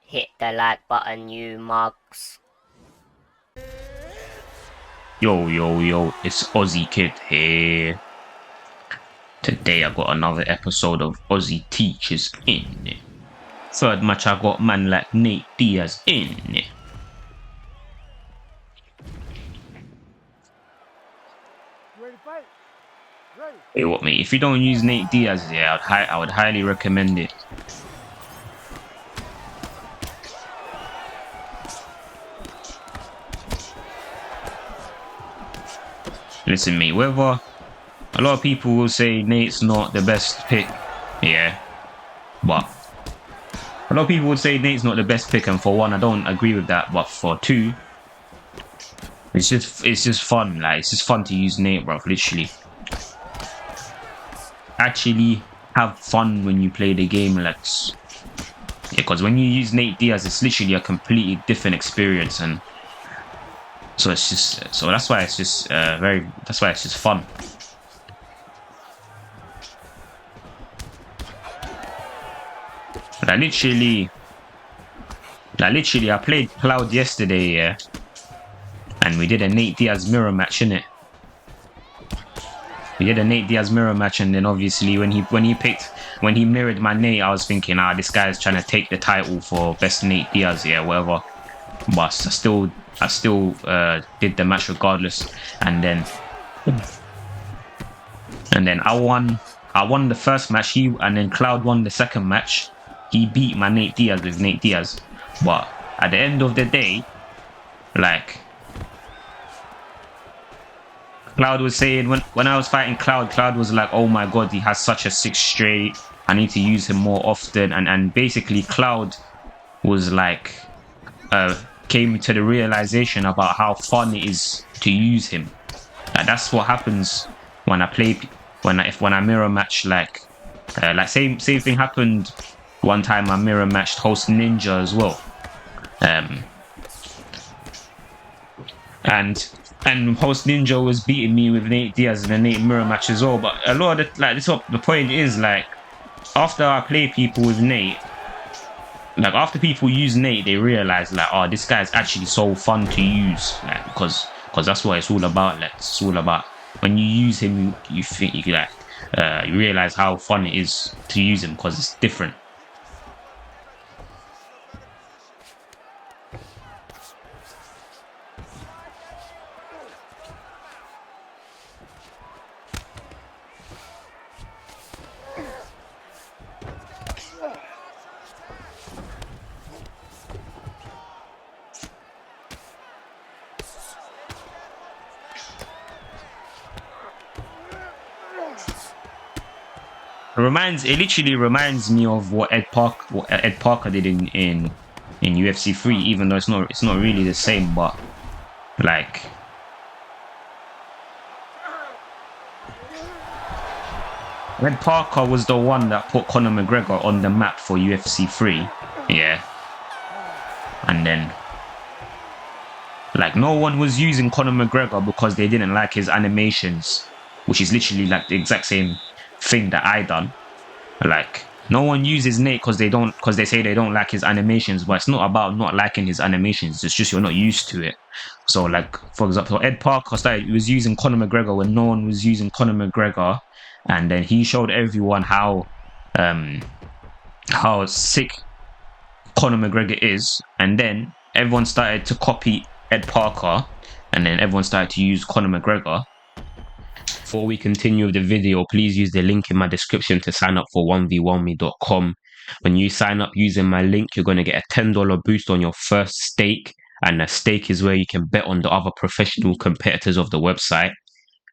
Hit the like button, you mugs. Yo, it's Ozzy Kid here. Today I got another episode of Ozzy Teaches in. Third match I got man like Nate Diaz in. Hey, what mate? If you don't use Nate Diaz, yeah, I would highly recommend it. Listen, mate, whether a lot of people will say Nate's not the best pick, yeah, but a lot of people would say Nate's not the best pick, and for one, I don't agree with that. But for two, it's just fun. Like it's just fun to use Nate, bro. Literally, actually have fun when you play the game. Like, yeah, because when you use Nate Diaz, it's literally a completely different experience, and so it's just that's why it's just that's why it's just fun. Like literally, I played Cloud yesterday, yeah, and we did a Nate Diaz mirror match, innit? We did a Nate Diaz mirror match, and then obviously when he mirrored my Nate, I was thinking, this guy's trying to take the title for best Nate Diaz, yeah, whatever. But I still did the match regardless, and then I won the first match. And then Cloud won the second match. He beat my Nate Diaz with Nate Diaz, but at the end of the day, like Cloud was saying when I was fighting Cloud was like, oh my god, he has such a sick straight. I need to use him more often, and basically Cloud was like came to the realization about how fun it is to use him. Like, that's what happens when I play when I mirror match like same thing happened one time. I mirror matched Host Ninja as well, and Host Ninja was beating me with Nate Diaz in a Nate mirror match as well. But a lot of the point is, like, after I play people with Nate, like after people use Nate, they realize like, oh, this guy's actually so fun to use, like because that's what it's all about. Like it's all about when you use him, you think you realize how fun it is to use him because it's different. It literally reminds me of what Ed Parker did in UFC 3, even though it's not really the same, but like Ed Parker was the one that put Conor McGregor on the map for UFC 3, yeah, and then like no one was using Conor McGregor because they didn't like his animations, which is literally like the exact same thing that I done. Like no one uses Nate because they say they don't like his animations, but it's not about not liking his animations. It's just you're not used to it. So like for example, Ed Parker was using Conor McGregor when no one was using Conor McGregor, and then he showed everyone how sick Conor McGregor is, and then everyone started to copy Ed Parker, and then everyone started to use Conor McGregor. Before we continue with the video, please use the link in my description to sign up for 1v1me.com. When you sign up using my link, you're going to get a $10 boost on your first stake. And a stake is where you can bet on the other professional competitors of the website.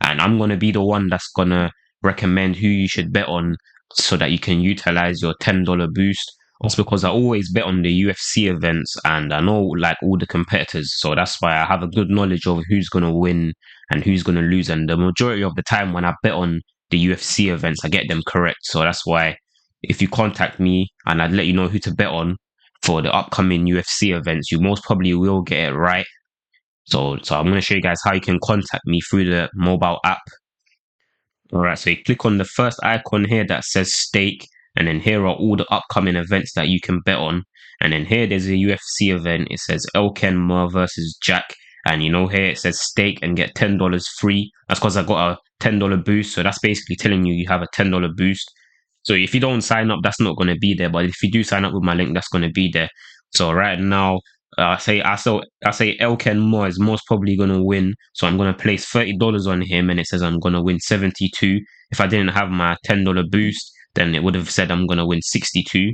And I'm going to be the one that's going to recommend who you should bet on so that you can utilize your $10 boost. Also because I always bet on the UFC events and I know like all the competitors. So that's why I have a good knowledge of who's going to win and who's going to lose. And the majority of the time when I bet on the UFC events, I get them correct. So that's why if you contact me and I'd let you know who to bet on for the upcoming UFC events, you most probably will get it right. So I'm going to show you guys how you can contact me through the mobile app. All right, so you click on the first icon here that says stake, and then here are all the upcoming events that you can bet on. And then here there's a UFC event. It says Elken Moore versus Jack. And you know, here it says stake and get $10 free. That's because I got a $10 boost. So that's basically telling you have a $10 boost. So if you don't sign up, that's not going to be there. But if you do sign up with my link, that's going to be there. So right now, I say Elken Moore is most probably going to win. So I'm going to place $30 on him, and it says I'm going to win 72. If I didn't have my $10 boost, then it would have said I'm going to win 62.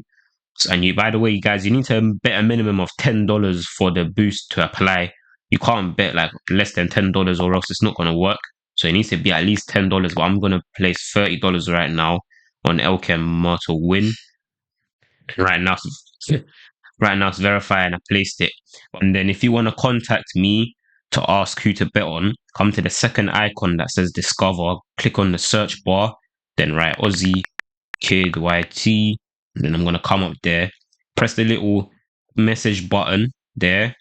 And you, by the way, guys, you need to bet a minimum of $10 for the boost to apply. You can't bet like less than $10 or else it's not going to work. So it needs to be at least $10. But I'm going to place $30 right now on Elkem Moore to win. Right now, right now it's verifying I placed it. And then if you want to contact me to ask who to bet on, come to the second icon that says Discover, click on the search bar, then write Ozzy Kid YT, and then I'm gonna come up there, press the little message button there,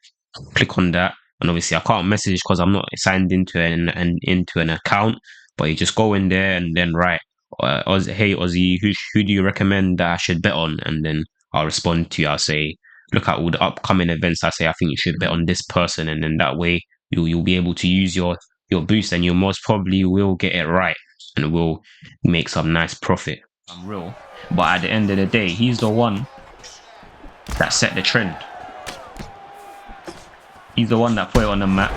click on that, and obviously I can't message because I'm not signed into an account, but you just go in there and then write, hey Ozzy, who do you recommend that I should bet on? And then I'll respond to you. I'll say, look at all the upcoming events. I say I think you should bet on this person, and then that way you'll be able to use your boost, and you most probably will get it right, and will make some nice profit. I'm real, but at the end of the day, he's the one that set the trend. He's the one that put it on the map,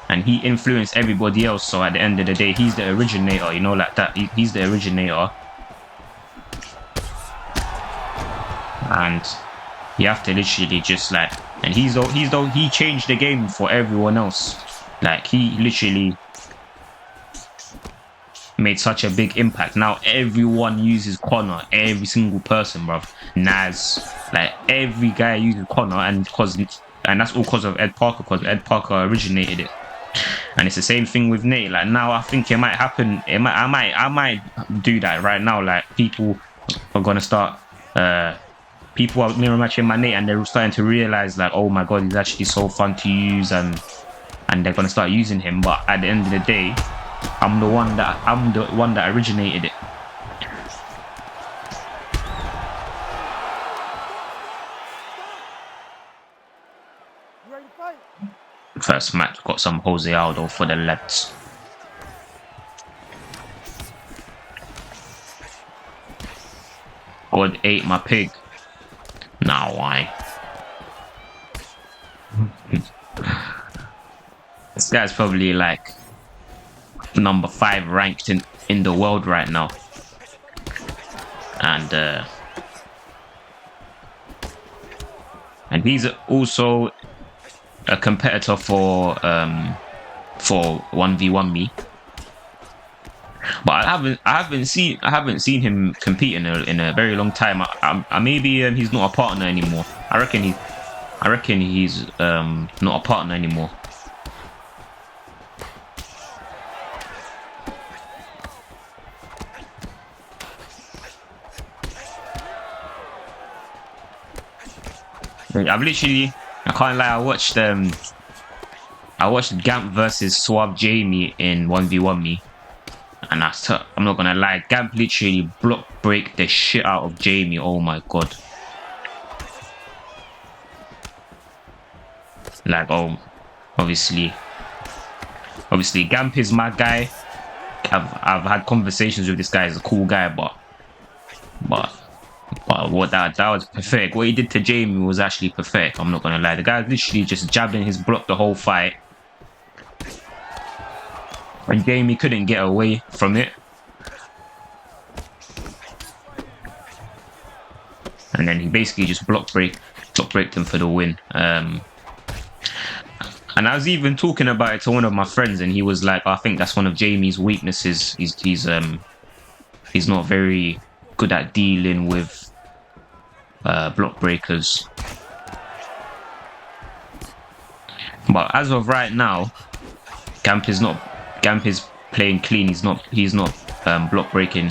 and he influenced everybody else. So at the end of the day, he's the originator, you know, like that. He's the originator, and you have to literally just like, and he changed the game for everyone else. Like he literally made such a big impact. Now everyone uses Connor, every single person, bruv. Naz, like every guy uses Connor, and that's all because of Ed Parker, because Ed Parker originated it. And it's the same thing with Nate. Like now, I think it might happen. I might do that right now. Like people are gonna start. People are mirror matching my Nate, and they're starting to realize like, oh my god, he's actually so fun to use, and they're gonna start using him. But at the end of the day, I'm the one that originated it. First match, got some Jose Aldo for the lads. God ate my pig. Now why? This guy's probably like number 5 ranked in the world right now, and he's also a competitor for 1v1 me, but I haven't seen him compete in a very long time. Maybe he's not a partner anymore. I reckon he's not a partner anymore. I can't lie, I watched Gamp versus Suave Jamie in 1v1 me, and I'm not gonna lie, Gamp literally block break the shit out of Jamie. Oh my god. Like, obviously Gamp is my guy. I've had conversations with this guy. He's a cool guy, but what that was pathetic. What he did to Jamie was actually pathetic. I'm not gonna lie. The guy literally just jabbed in his block the whole fight, and Jamie couldn't get away from it. And then he basically just block braked him for the win. And I was even talking about it to one of my friends, and he was like, I think that's one of Jamie's weaknesses. He's not very good at dealing with block breakers. But as of right now, Gamp is playing clean. He's not block breaking.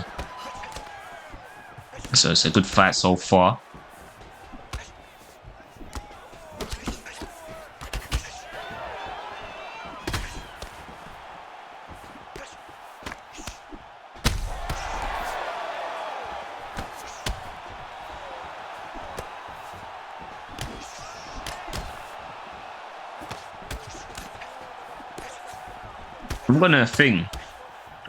So it's a good fight so far. I'm gonna thing.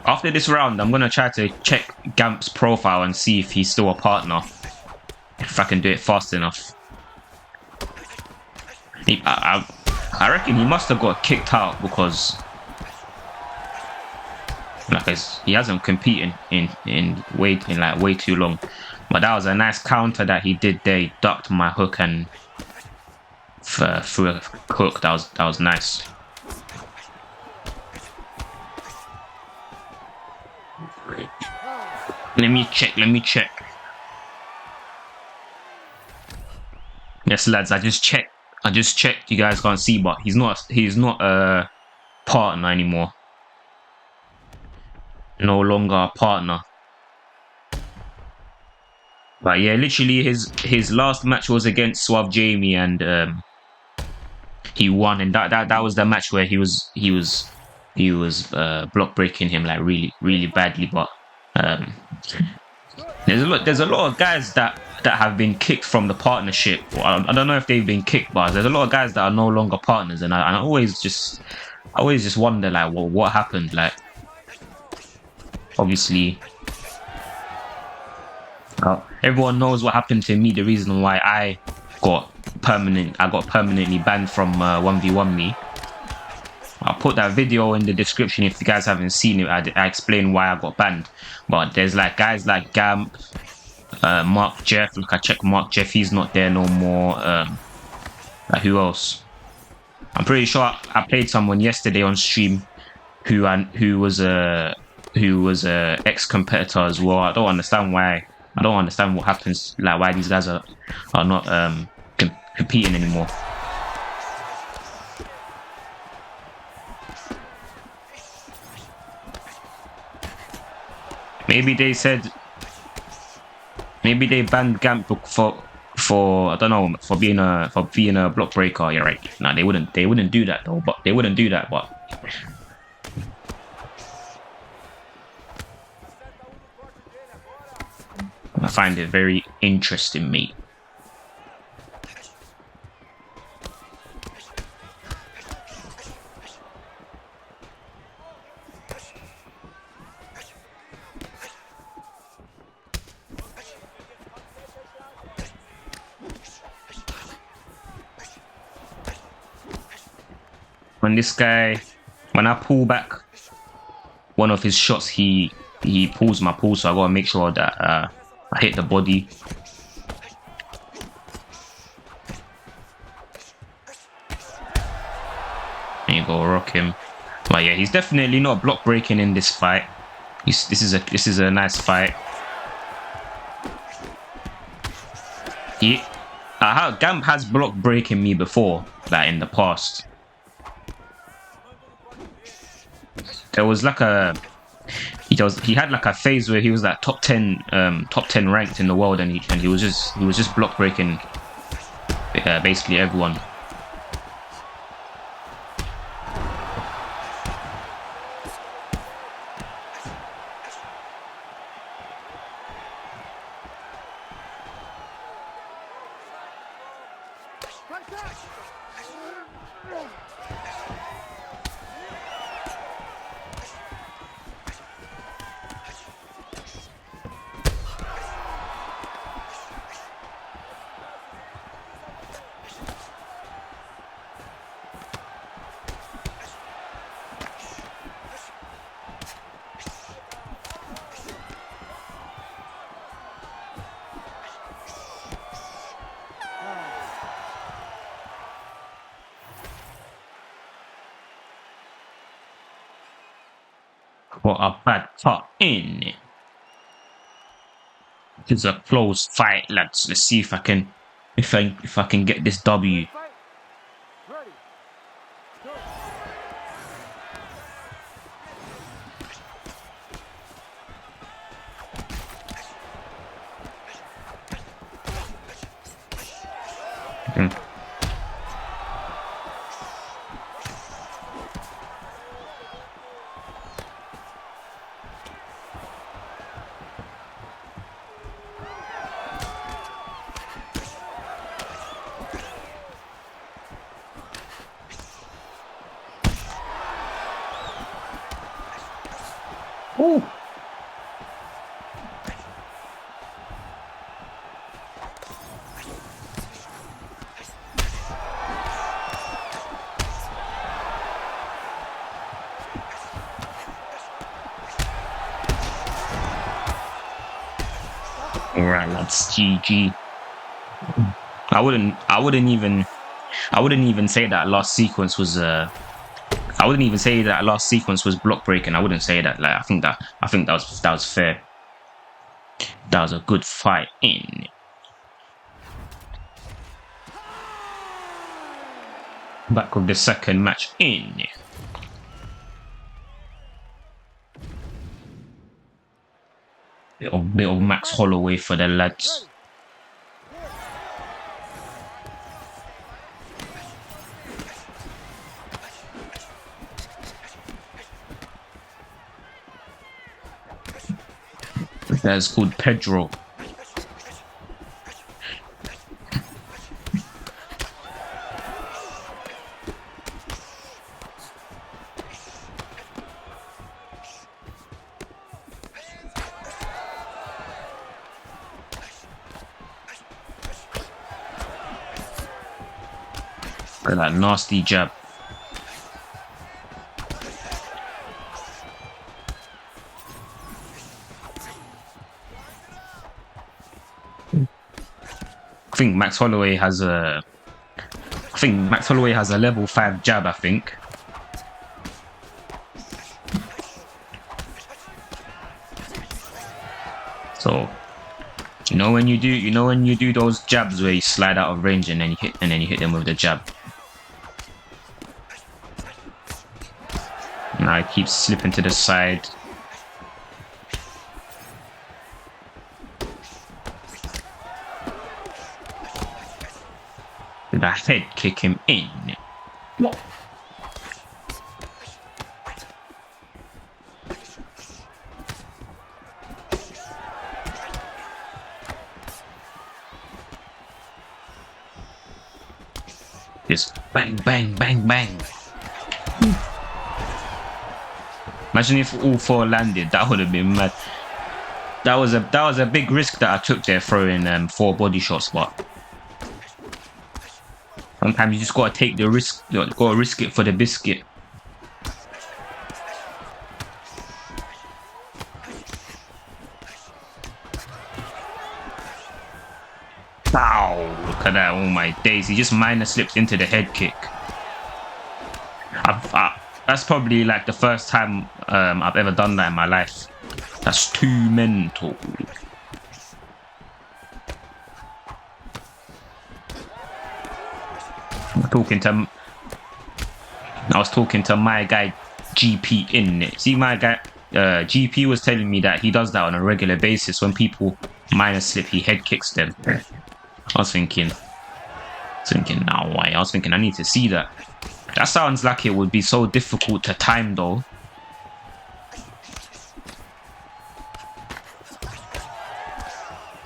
After this round, I'm gonna try to check Gamp's profile and see if he's still a partner. If I can do it fast enough. I reckon he must have got kicked out because like he hasn't competed in way too long. But that was a nice counter that he did there. He ducked my hook and threw a hook. That was nice. Let me check. Yes, lads, I just checked. You guys can't see, but he's not a partner anymore. No longer a partner. But yeah, literally his last match was against Suave Jamie, and he won, and that was the match where he was block breaking him like really badly. But there's a lot of guys that have been kicked from the partnership. Well, I don't know if they've been kicked, but there's a lot of guys that are no longer partners, and I always just wonder like, well, what happened? Like, obviously, everyone knows what happened to me. The reason why I got permanently banned from 1v1 me. I'll put that video in the description if you guys haven't seen it. I explain why I got banned. But there's like guys like Gamp, Mark Jeff. Look, I checked Mark Jeff. He's not there no more. Like who else? I'm pretty sure I played someone yesterday on stream who was a ex-competitor as well. I don't understand why. I don't understand what happens. Like why these guys are not competing anymore. Maybe they banned Gamp for I don't know, for being a block breaker. Yeah, right. No, they wouldn't do that though. But they wouldn't do that. But I find it very interesting, mate. When I pull back one of his shots, he pulls my pull, so I gotta make sure that I hit the body. And you go rock him. But yeah, he's definitely not block breaking in this fight. This is a nice fight. Gamp has block breaking me before, like in the past. There was like he had like a phase where he was like top 10 ranked in the world, and he was just block breaking basically everyone. What a bad cut in. It's a close fight, lads. Let's see if I can get this W. Ooh. Alright, lads, GG. I wouldn't even say that last sequence was I wouldn't even say that last sequence was block breaking. I wouldn't say that. Like I think that was fair. That was a good fight in. Back with the second match in. Bit of Max Holloway for the lads. That's called Pedro. Look at that nasty jab. I think Max Holloway has a level 5 jab, I think. So you know when you do those jabs where you slide out of range and then you hit them with the jab. Now it keeps slipping to the side. Did that head kick him in? What? Just bang, bang, bang, bang. Imagine if all 4 landed. That would have been mad. That was a big risk that I took there, throwing 4 body shots, but sometimes you just gotta take the risk. You gotta risk it for the biscuit. Ow! Look at that! Oh my days! He just minor slipped into the head kick. That's probably like the first time I've ever done that in my life. That's too mental. I was talking to my guy GP in it. See, my guy GP was telling me that he does that on a regular basis. When people minor slip, he head kicks them. I was thinking, now why? I was thinking I need to see that. That sounds like it would be so difficult to time though.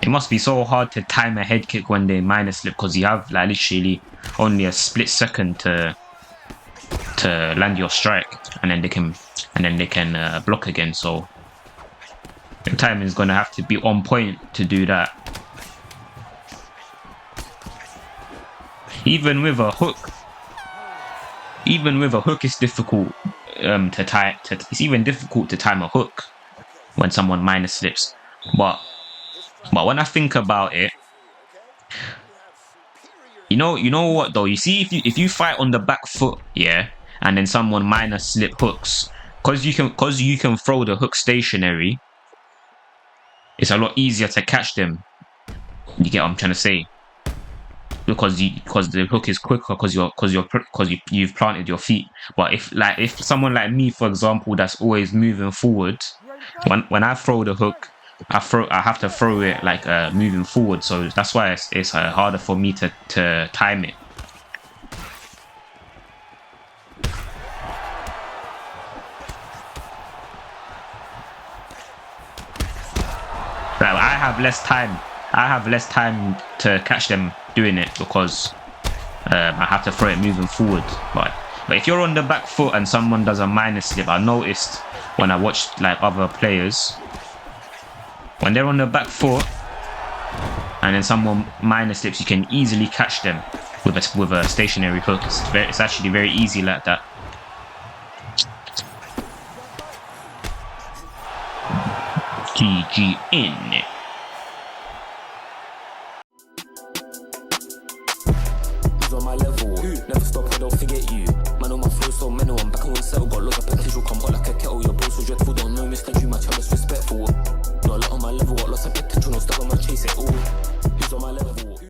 It must be so hard to time a head kick when they minor slip, because you have like literally only a split second to land your strike, and then they can block again. So the timing is gonna have to be on point to do that. Even with a hook, it's difficult to tie. It's even difficult to time a hook when someone minor slips. But when I think about it, you know what though? You see, if you fight on the back foot, yeah, and then someone minor slip hooks, because you can throw the hook stationary, it's a lot easier to catch them. You get what I'm trying to say? Because the hook is quicker because you've planted your feet. But if someone like me, for example, that's always moving forward, when I throw the hook, I have to throw it like moving forward. So that's why it's harder for me to time it. Like, I have less time to catch them doing it because I have to throw it moving forward. But if you're on the back foot and someone does a minor slip, I noticed when I watch like other players, when they're on the back foot and then someone minor slips, you can easily catch them with a stationary hook. It's actually very easy like that. GGN. On my level, never stop, I don't forget you.